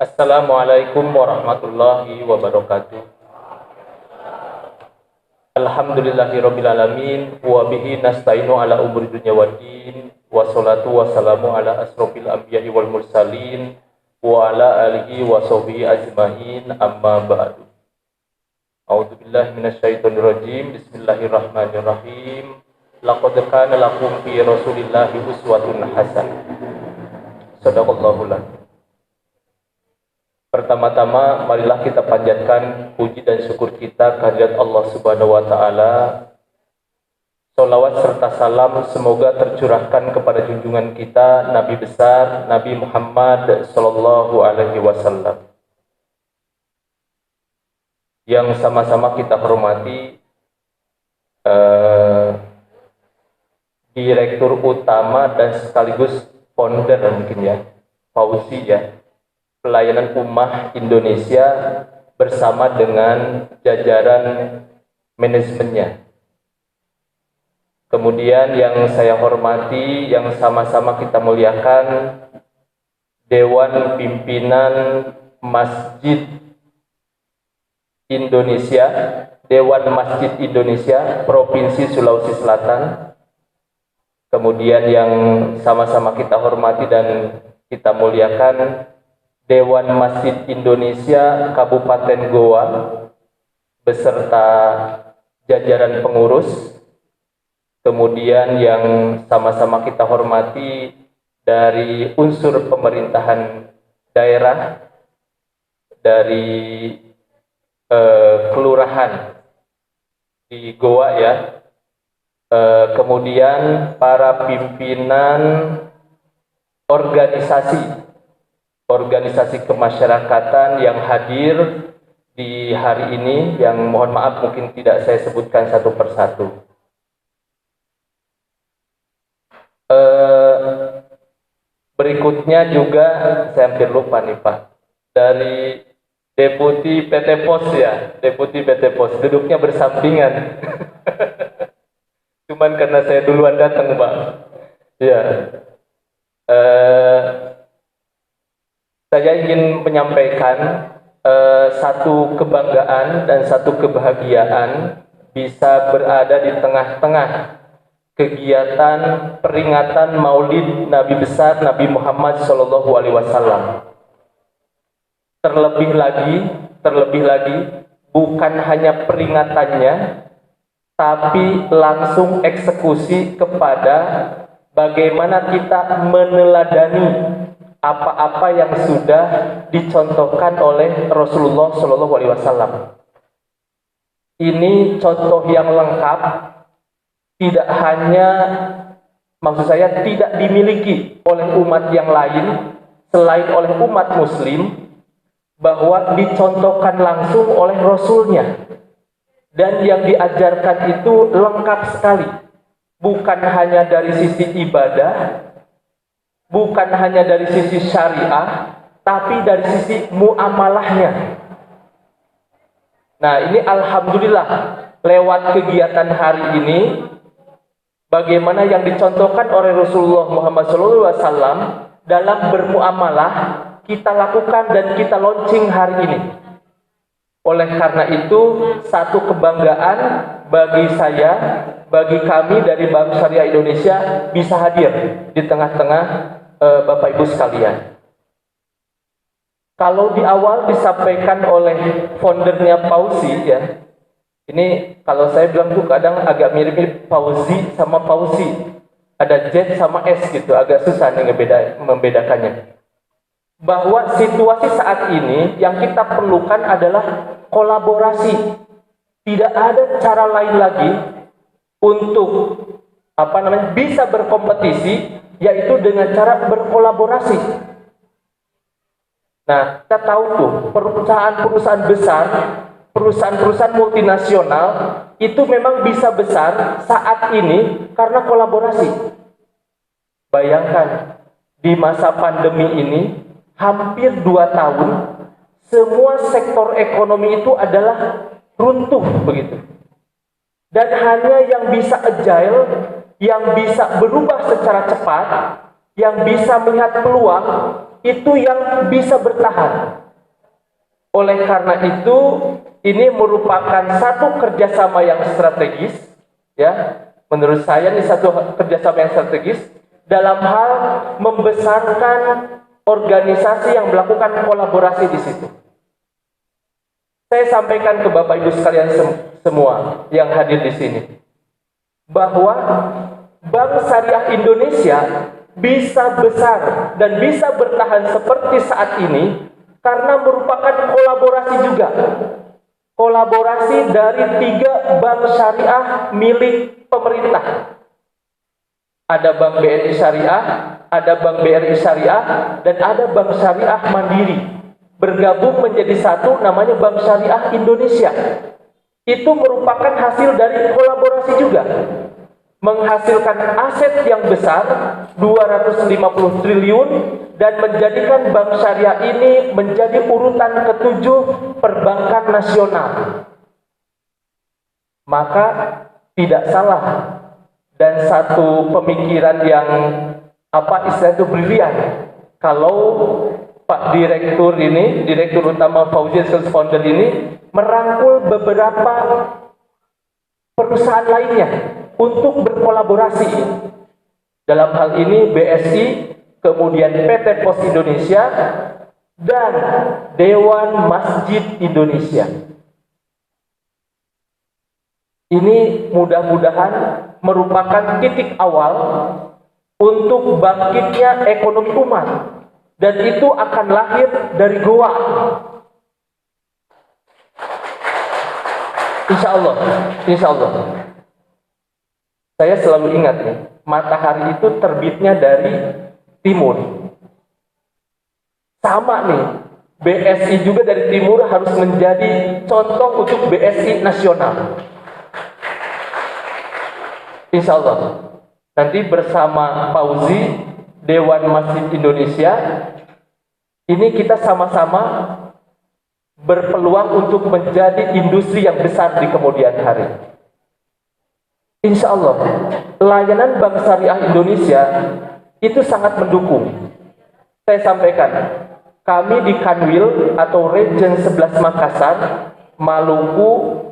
Assalamualaikum warahmatullahi wabarakatuh. Alhamdulillahirabbil alamin wa bihi nasta'inu ala umuri dunya waddin wassalatu wassalamu ala asrofil anbiya'i wal mursalin wa ala alihi wa sahbihi ajmain amma ba'du. A'udzu billahi minasyaitonir rajim. Bismillahirrahmanirrahim. Laqad kana lakum fi rasulillahi uswatun hasanah. Shadaqallahul adzim. Pertama-tama marilah kita panjatkan puji dan syukur kita kehadirat Allah Subhanahu wa taala. Sholawat serta salam semoga tercurahkan kepada junjungan kita Nabi besar Nabi Muhammad sallallahu alaihi wasallam. Yang sama-sama kita hormati Direktur Utama dan sekaligus founder mungkin ya, Fauzi ya, Pelayanan Ummah Indonesia bersama dengan jajaran manajemennya. Kemudian yang saya hormati, yang sama-sama kita muliakan, Dewan Pimpinan Masjid Indonesia, Dewan Masjid Indonesia Provinsi Sulawesi Selatan. Kemudian yang sama-sama kita hormati dan kita muliakan, Dewan Masjid Indonesia Kabupaten Goa beserta jajaran pengurus. Kemudian yang sama-sama kita hormati dari unsur pemerintahan daerah, dari kelurahan di Goa ya. Kemudian para pimpinan organisasi kemasyarakatan yang hadir di hari ini, yang mohon maaf mungkin tidak saya sebutkan satu persatu. Berikutnya juga saya hampir lupa nih Pak, dari Deputi PT Pos ya, Deputi PT Pos, duduknya bersampingan. Cuman karena saya duluan datang Pak. Ya. Saya ingin menyampaikan satu kebanggaan dan satu kebahagiaan bisa berada di tengah-tengah kegiatan peringatan Maulid Nabi besar Nabi Muhammad SAW. Terlebih lagi, bukan hanya peringatannya, tapi langsung eksekusi kepada bagaimana kita meneladani apa-apa yang sudah dicontohkan oleh Rasulullah SAW. Ini contoh yang lengkap, tidak hanya, maksud saya tidak dimiliki oleh umat yang lain selain oleh umat muslim, bahwa dicontohkan langsung oleh Rasulnya. Dan yang diajarkan itu lengkap sekali, bukan hanya dari sisi ibadah, bukan hanya dari sisi syariah, tapi dari sisi muamalahnya. Nah ini alhamdulillah lewat kegiatan hari ini, bagaimana yang dicontohkan oleh Rasulullah Muhammad SAW dalam bermuamalah, kita lakukan dan kita launching hari ini. Oleh karena itu, satu kebanggaan bagi saya, bagi kami dari Bank Syariah Indonesia bisa hadir di tengah-tengah Bapak Ibu sekalian. Kalau di awal disampaikan oleh foundernya Fauzi ya, ini kalau saya bilang tuh kadang agak mirip-mirip Fauzi sama Fauzi, ada Z sama S gitu, agak susah nih membedakannya. Bahwa situasi saat ini yang kita perlukan adalah kolaborasi. Tidak ada cara lain lagi untuk bisa berkompetisi, yaitu dengan cara berkolaborasi. Nah, kita tahu tuh perusahaan-perusahaan besar, perusahaan-perusahaan multinasional itu memang bisa besar saat ini karena kolaborasi. Bayangkan di masa pandemi ini hampir 2 tahun semua sektor ekonomi itu adalah runtuh begitu. Dan hanya yang bisa agile, yang bisa berubah secara cepat, yang bisa melihat peluang, itu yang bisa bertahan. Oleh karena itu, ini merupakan satu kerjasama yang strategis, ya. Menurut saya ini satu kerjasama yang strategis dalam hal membesarkan organisasi yang melakukan kolaborasi di situ. Saya sampaikan ke Bapak Ibu sekalian semua yang hadir di sini, bahwa Bank Syariah Indonesia bisa besar dan bisa bertahan seperti saat ini karena merupakan kolaborasi juga. Kolaborasi dari 3 bank syariah milik pemerintah. Ada Bank BNI Syariah, ada Bank BRI Syariah, dan ada Bank Syariah Mandiri. Bergabung menjadi satu, namanya Bank Syariah Indonesia. Itu merupakan hasil dari kolaborasi juga. Menghasilkan aset yang besar 250 triliun dan menjadikan bank syariah ini menjadi urutan ke-7 perbankan nasional. Maka tidak salah dan satu pemikiran yang istilah itu brilian kalau Pak Direktur ini, Direktur Utama Fauzi Sales Founder ini merangkul beberapa perusahaan lainnya untuk berkolaborasi. Dalam hal ini BSI, kemudian PT Pos Indonesia, dan Dewan Masjid Indonesia. Ini mudah-mudahan merupakan titik awal untuk bangkitnya ekonomi umat. Dan itu akan lahir dari Goa. Insya Allah, insya Allah. Saya selalu ingat nih, matahari itu terbitnya dari timur. Sama nih, BSI juga dari timur harus menjadi contoh untuk BSI nasional. Insya Allah. Nanti bersama Fauzi, Dewan Masjid Indonesia, ini kita sama-sama berpeluang untuk menjadi industri yang besar di kemudian hari. Insya Allah, layanan Bank Syariah Indonesia itu sangat mendukung. Saya sampaikan, kami di Kanwil atau Region 11 Makassar, Maluku,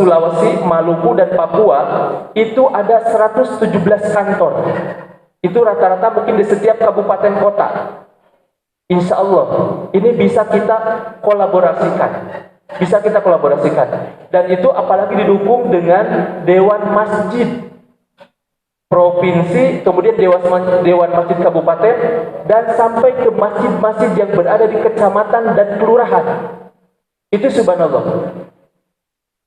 Sulawesi, Maluku, dan Papua, itu ada 117 kantor. Itu rata-rata mungkin di setiap kabupaten kota. Insya Allah, ini bisa kita kolaborasikan. Bisa kita kolaborasikan. Dan itu apalagi didukung dengan Dewan Masjid Provinsi, kemudian Dewan Masjid Kabupaten, dan sampai ke masjid-masjid yang berada di kecamatan dan kelurahan. Itu subhanallah.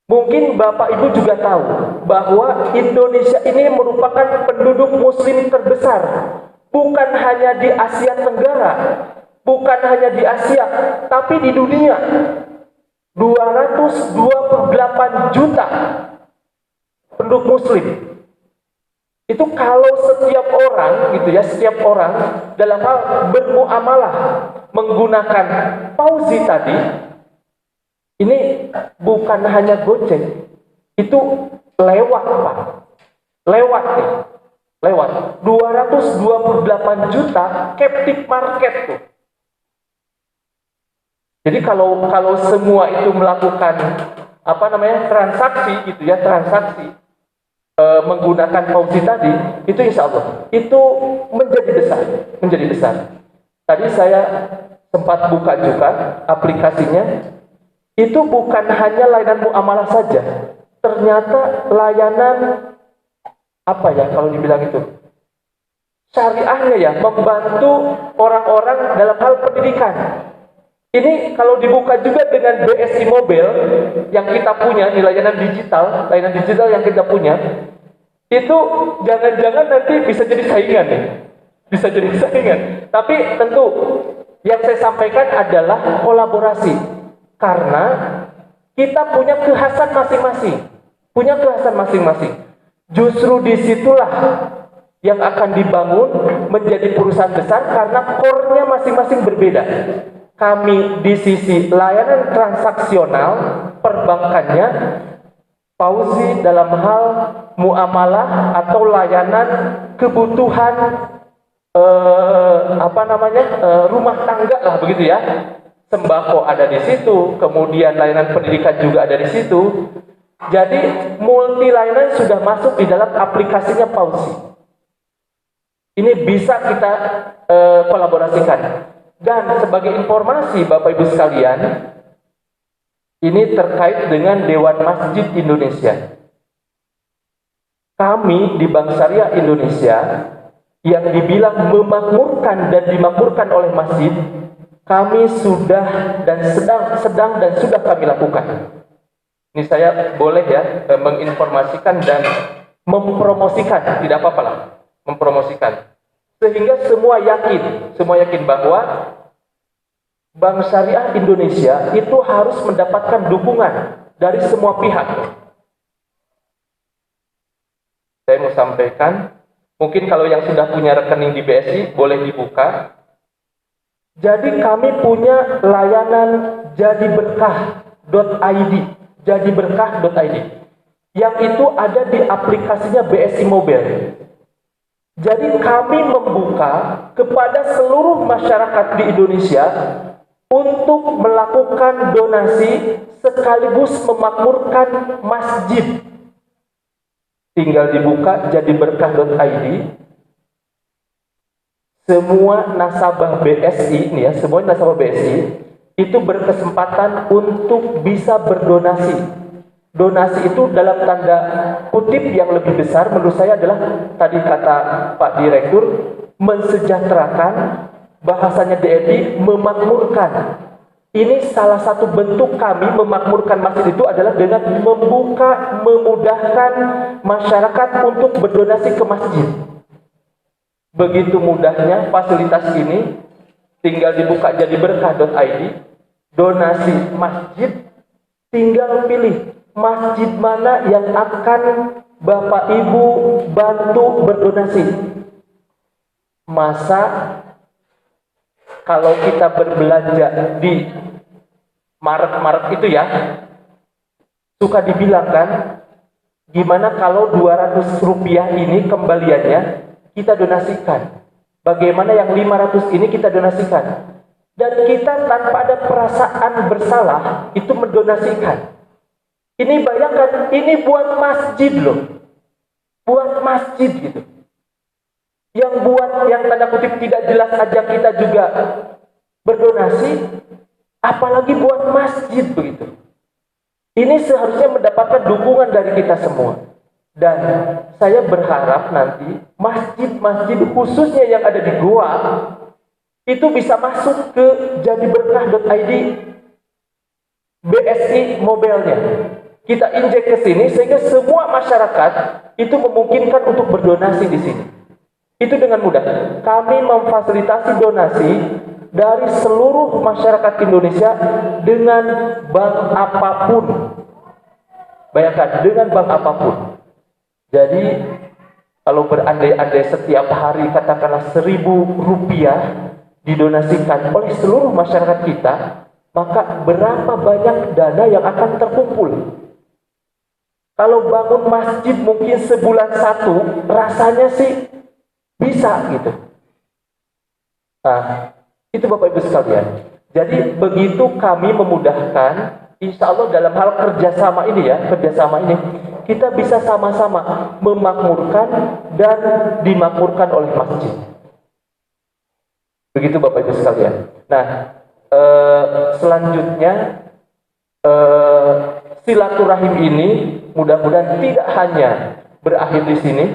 Mungkin Bapak Ibu juga tahu bahwa Indonesia ini merupakan penduduk muslim terbesar. Bukan hanya di Asia Tenggara, bukan hanya di Asia, tapi di dunia. 228 juta penduduk muslim. Itu kalau setiap orang gitu ya, setiap orang dalam hal bermuamalah menggunakan Fauzi tadi, ini bukan hanya goceng, itu lewat Pak. Lewat nih. Lewat 228 juta captive market tuh. Jadi kalau semua itu melakukan transaksi gitu ya, transaksi menggunakan Fauzi tadi, itu insya Allah itu menjadi besar. Tadi saya sempat buka juga aplikasinya, itu bukan hanya layanan muamalah saja, ternyata layanan kalau dibilang itu syariahnya ya, membantu orang-orang dalam hal pendidikan. Ini kalau dibuka juga dengan BSI Mobile yang kita punya, di layanan digital yang kita punya, itu jangan-jangan nanti bisa jadi saingan nih. Bisa jadi saingan. Tapi tentu yang saya sampaikan adalah kolaborasi. Karena kita punya kekhasan masing-masing. Justru disitulah yang akan dibangun menjadi perusahaan besar karena core-nya masing-masing berbeda. Kami di sisi layanan transaksional perbankannya, Fauzi dalam hal muamalah atau layanan kebutuhan rumah tangga lah begitu ya. Sembako ada di situ, kemudian layanan pendidikan juga ada di situ. Jadi multi layanan sudah masuk di dalam aplikasinya Pausi. Ini bisa kita kolaborasikan. Dan sebagai informasi Bapak Ibu sekalian, ini terkait dengan Dewan Masjid Indonesia. Kami di Bank Syariah Indonesia yang dibilang memakmurkan dan dimakmurkan oleh masjid, kami sudah dan sedang dan sudah kami lakukan. Ini saya boleh ya menginformasikan dan mempromosikan, tidak apa-apa lah, mempromosikan. Sehingga semua yakin bahwa Bank Syariah Indonesia itu harus mendapatkan dukungan dari semua pihak. Saya mau sampaikan, mungkin kalau yang sudah punya rekening di BSI boleh dibuka. Jadi kami punya layanan jadiberkah.id, jadiberkah.id, yang itu ada di aplikasinya BSI Mobile. Jadi kami membuka kepada seluruh masyarakat di Indonesia untuk melakukan donasi sekaligus memakmurkan masjid. Tinggal dibuka jadiberkah.id. Semua nasabah BSI ini ya, semua nasabah BSI itu berkesempatan untuk bisa berdonasi. Donasi itu dalam tanda kutip yang lebih besar menurut saya adalah tadi kata Pak Direktur, mensejahterakan, bahasanya DNI, memakmurkan. Ini salah satu bentuk kami memakmurkan masjid itu adalah dengan membuka, memudahkan masyarakat untuk berdonasi ke masjid. Begitu mudahnya fasilitas ini, tinggal dibuka jadiberkah.id, donasi masjid, tinggal pilih masjid mana yang akan Bapak Ibu bantu berdonasi. Masa kalau kita berbelanja di Maret itu ya, suka dibilang kan, gimana kalau 200 rupiah ini kembaliannya kita donasikan, bagaimana yang 500 ini kita donasikan, dan kita tanpa ada perasaan bersalah itu mendonasikan. Ini bayangkan, ini buat masjid loh, buat masjid gitu. Yang buat yang tanda kutip tidak jelas aja kita juga berdonasi, apalagi buat masjid begitu. Ini seharusnya mendapatkan dukungan dari kita semua. Dan saya berharap nanti masjid-masjid khususnya yang ada di Goa itu bisa masuk ke jadiberkah.id BSI Mobile-nya. Kita injek ke sini sehingga semua masyarakat itu memungkinkan untuk berdonasi di sini. Itu dengan mudah. Kami memfasilitasi donasi dari seluruh masyarakat Indonesia dengan bank apapun. Bayangkan, dengan bank apapun. Jadi, kalau berandai-andai setiap hari katakanlah 1.000 rupiah didonasikan oleh seluruh masyarakat kita, maka berapa banyak dana yang akan terkumpul? Kalau bangun masjid mungkin sebulan 1, rasanya sih bisa gitu. Nah, itu Bapak Ibu sekalian. Jadi begitu kami memudahkan, insya Allah dalam hal kerjasama ini ya, kita bisa sama-sama memakmurkan dan dimakmurkan oleh masjid. Begitu Bapak Ibu sekalian. Nah, selanjutnya silaturahim ini mudah-mudahan tidak hanya berakhir di sini.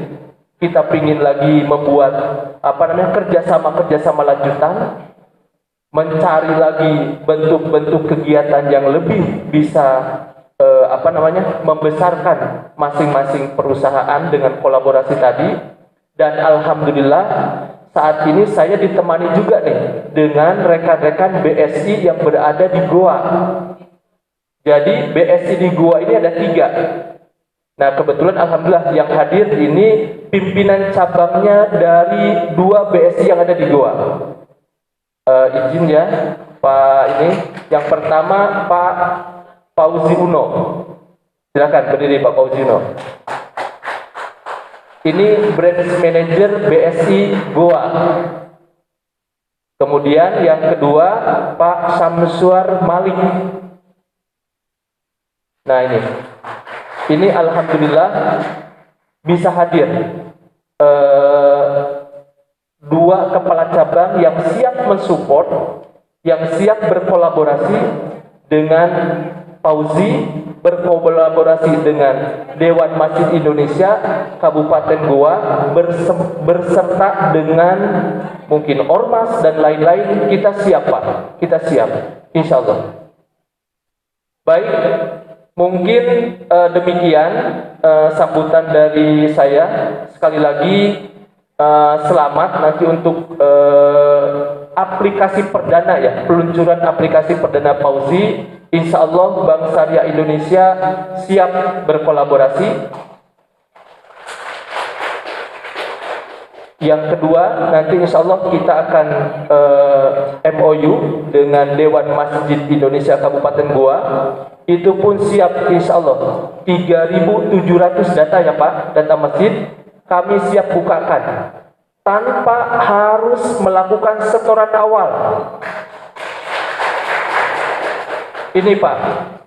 Kita ingin lagi membuat kerjasama lanjutan, mencari lagi bentuk-bentuk kegiatan yang lebih bisa membesarkan masing-masing perusahaan dengan kolaborasi tadi. Dan alhamdulillah saat ini saya ditemani juga nih dengan rekan-rekan BSI yang berada di Goa. Jadi BSI di Goa ini ada 3. Nah kebetulan alhamdulillah yang hadir ini pimpinan cabangnya dari 2 BSI yang ada di Goa. Izin ya Pak, ini yang pertama Pak Fauzi Uno. Silakan berdiri Pak Fauzi Uno. Ini branch manager BSI Goa. Kemudian yang kedua Pak Syamsuar Malik. Nah ini alhamdulillah bisa hadir dua kepala cabang yang siap mensupport, yang siap berkolaborasi dengan Fauzi, berkolaborasi dengan Dewan Masjid Indonesia Kabupaten Goa, berserta dengan mungkin ormas dan lain-lain. Kita siap Pak, kita siap, insya Allah. Baik, mungkin demikian sambutan dari saya. Sekali lagi selamat nanti untuk aplikasi perdana ya, peluncuran aplikasi perdana Fauzi. Insya Allah Bank Syariah Indonesia siap berkolaborasi. Yang kedua, nanti insya Allah kita akan MOU dengan Dewan Masjid Indonesia Kabupaten Goa. Itu pun siap insya Allah 3.700 data ya Pak, data masjid kami siap bukakan tanpa harus melakukan setoran awal. Ini Pak,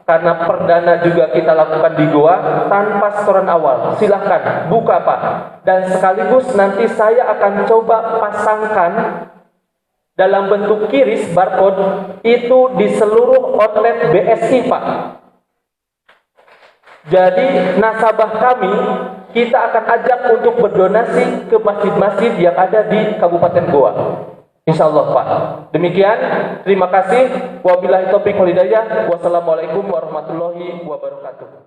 karena perdana juga kita lakukan di Goa tanpa setoran awal. Silahkan buka Pak. Dan sekaligus nanti saya akan coba pasangkan dalam bentuk kiris barcode itu di seluruh outlet BSI Pak. Jadi nasabah kami kita akan ajak untuk berdonasi ke masjid-masjid yang ada di Kabupaten Goa. Insya Allah Pak. Demikian, terima kasih. Wabillahi taufiq wal hidayah. Wassalamualaikum warahmatullahi wabarakatuh.